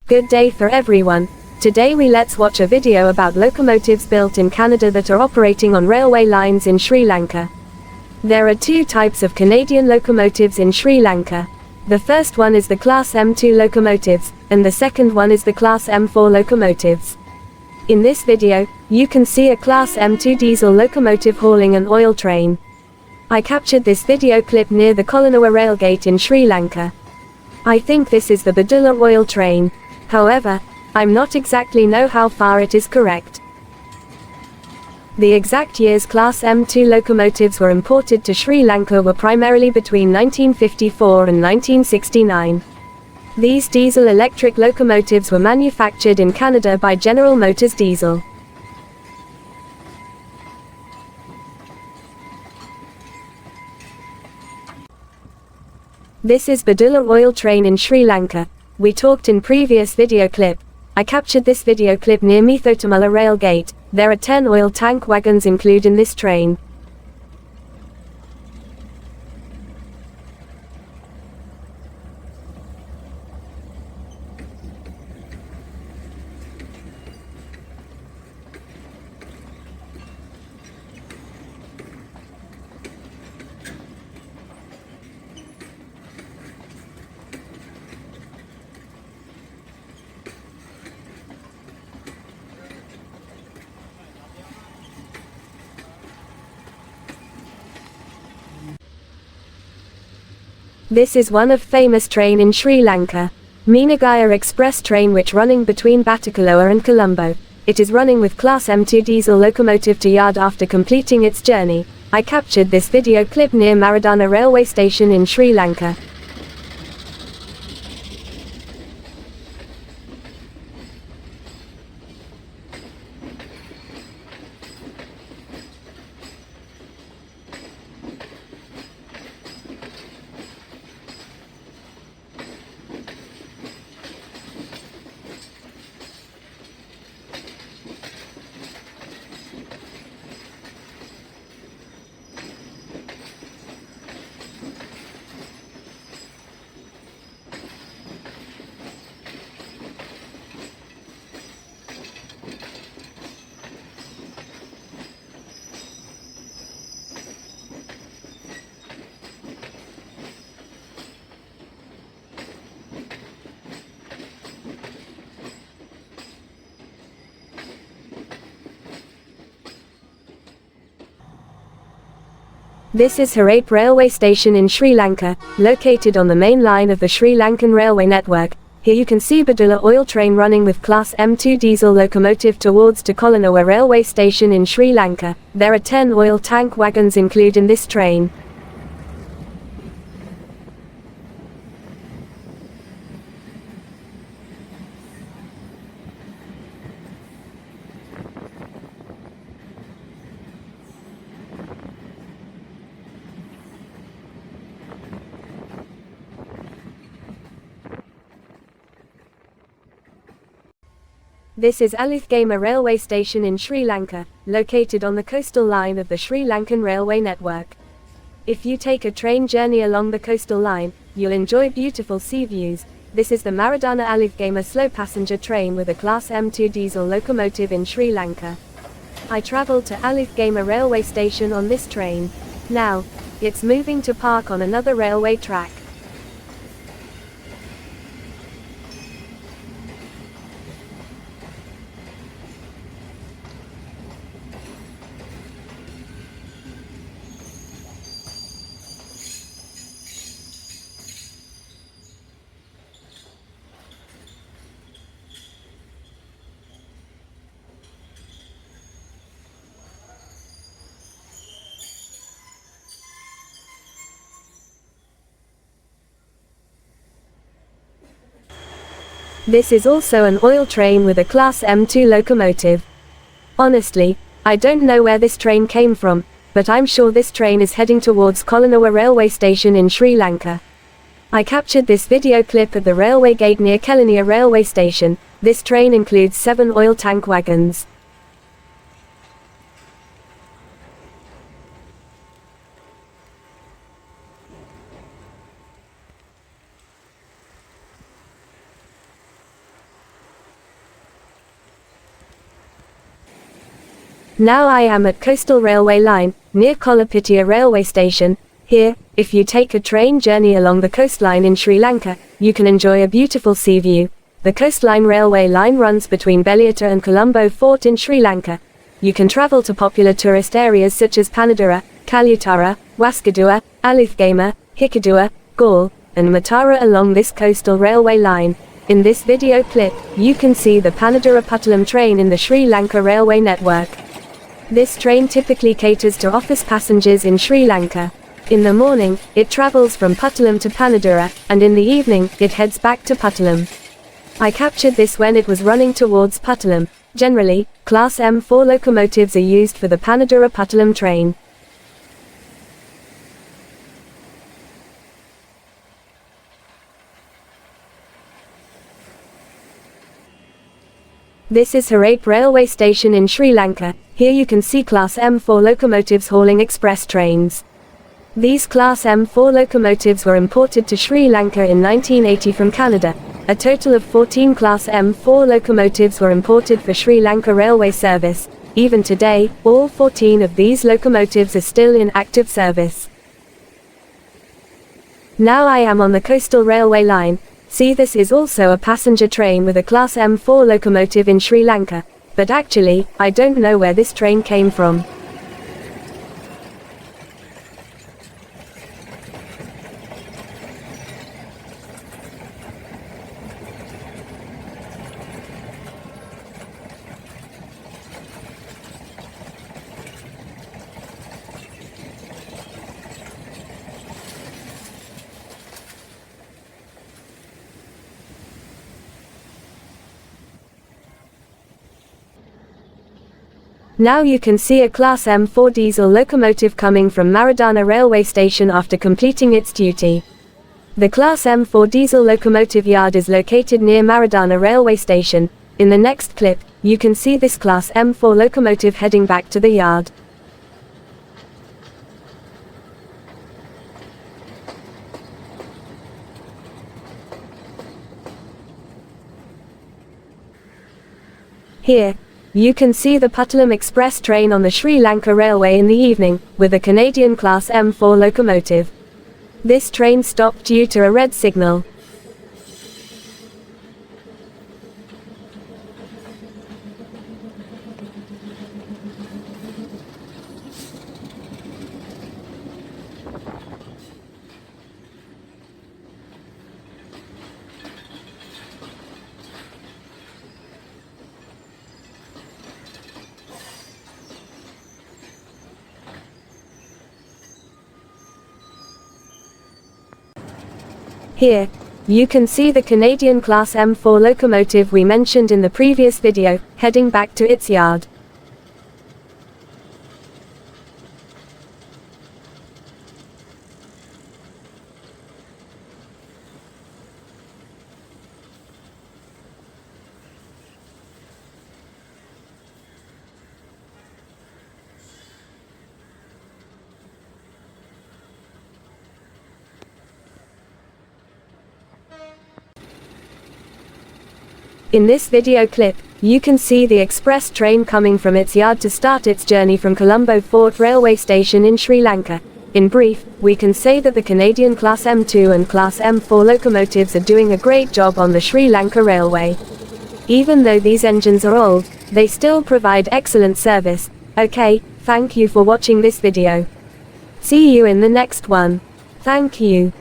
Good day for everyone. Today let's watch a video about locomotives built in Canada that are operating on railway lines in Sri Lanka. There are two types of Canadian locomotives in Sri Lanka. The first one is the Class M2 locomotives, and the second one is the Class M4 locomotives. In this video, you can see a Class M2 diesel locomotive hauling an oil train. I captured this video clip near the Kelaniya Railgate in Sri Lanka. I think this is the Badulla oil train. However, I'm not exactly know how far it is correct. The exact years Class M2 locomotives were imported to Sri Lanka were primarily between 1954 and 1969. These diesel-electric locomotives were manufactured in Canada by General Motors Diesel. This is Badulla oil train in Sri Lanka. We talked in previous video clip. I captured this video clip near Puttalam Railgate. There are 10 oil tank wagons included in this train. This is one of famous train in Sri Lanka. Meenagaya express train which running between Badulla and Colombo. It is running with Class M2 diesel locomotive to yard after completing its journey. I captured this video clip near Maradana Railway Station in Sri Lanka. This is Horape Railway Station in Sri Lanka, located on the main line of the Sri Lankan railway network. Here you can see Badulla oil train running with Class M2 diesel locomotive towards to Kelaniya Railway Station in Sri Lanka. There are 10 oil tank wagons included in this train. This is Aluthgama Railway Station in Sri Lanka, located on the coastal line of the Sri Lankan railway network. If you take a train journey along the coastal line, you'll enjoy beautiful sea views. This is the Maradana Aluthgama slow passenger train with a Class M2 diesel locomotive in Sri Lanka. I traveled to Aluthgama Railway Station on this train. Now, it's moving to park on another railway track. This is also an oil train with a Class M2 locomotive. Honestly, I don't know where this train came from, but I'm sure this train is heading towards Kelaniya Railway Station in Sri Lanka. I captured this video clip at the railway gate near Kelaniya Railway Station. This train includes 7 oil tank wagons. Now I am at Coastal Railway Line, near Kelaniya Railway Station. Here, if you take a train journey along the coastline in Sri Lanka, you can enjoy a beautiful sea view. The coastline railway line runs between Badulla and Colombo Fort in Sri Lanka. You can travel to popular tourist areas such as Panadura, Kalutara, Waskadua, Aluthgama, Hikadua, Gaul, and Matara along this coastal railway line. In this video clip, you can see the Panadura Puttalam train in the Sri Lanka Railway network. This train typically caters to office passengers in Sri Lanka. In the morning, it travels from Puttalam to Panadura, and in the evening, it heads back to Puttalam. I captured this when it was running towards Puttalam. Generally, Class M4 locomotives are used for the Panadura Puttalam train. This is Horape Railway Station in Sri Lanka. Here you can see Class M4 locomotives hauling express trains. These Class M4 locomotives were imported to Sri Lanka in 1980 from Canada. A total of 14 Class M4 locomotives were imported for Sri Lanka Railway service. Even today, all 14 of these locomotives are still in active service. Now I am on the Coastal Railway Line. See, this is also a passenger train with a Class M4 locomotive in Sri Lanka. But actually, I don't know where this train came from. Now you can see a Class M4 diesel locomotive coming from Maradana Railway Station after completing its duty. The Class M4 diesel locomotive yard is located near Maradana Railway Station. In the next clip, you can see this Class M4 locomotive heading back to the yard. Here, you can see the Puttalam Express train on the Sri Lanka Railway in the evening, with a Canadian Class M4 locomotive. This train stopped due to a red signal. Here, you can see the Canadian Class M4 locomotive we mentioned in the previous video, heading back to its yard. In this video clip, you can see the express train coming from its yard to start its journey from Colombo Fort Railway Station in Sri Lanka. In brief, we can say that the Canadian Class M2 and Class M4 locomotives are doing a great job on the Sri Lanka Railway. Even though these engines are old, they still provide excellent service. Okay, thank you for watching this video. See you in the next one. Thank you.